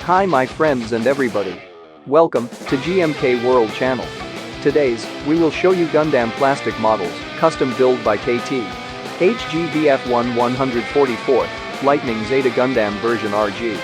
Hi my friends and everybody. Welcome to GMK World channel. Today's, we will show you Gundam plastic models, custom build by Kei-T. HGBF 144, Lightning Zeta Gundam Ver.RG.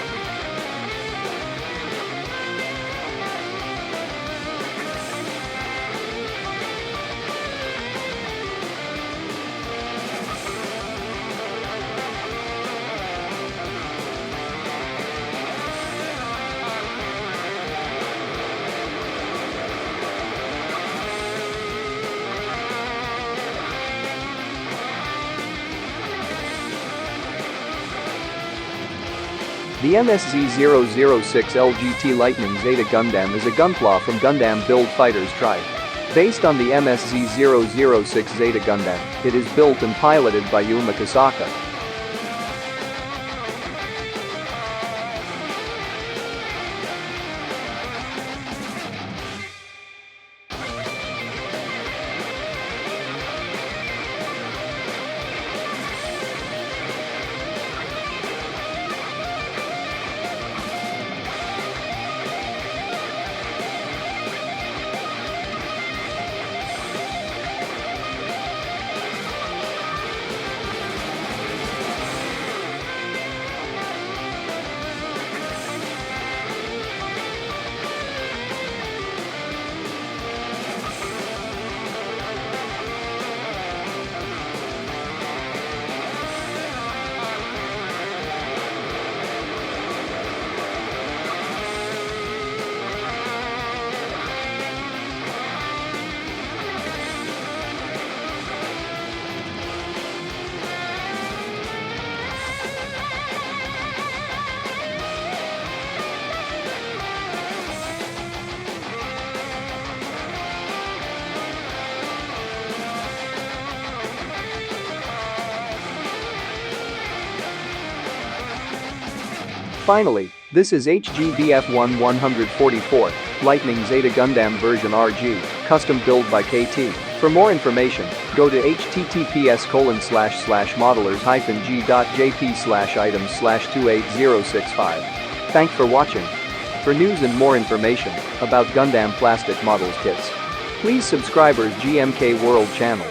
The MSZ-006 LGT Lightning Zeta Gundam is a Gunpla from Gundam Build Fighters Tribe. Based on the MSZ-006 Zeta Gundam, it is built and piloted by Yuuma Kousaka. Finally, this is HGBF 144, Lightning Zeta Gundam Ver.RG, custom build by Kei-T. For more information, go to https://modelers-g.jp/items/28065. Thanks for watching. For news and more information about Gundam plastic models kits, please subscribe our GMK World channel.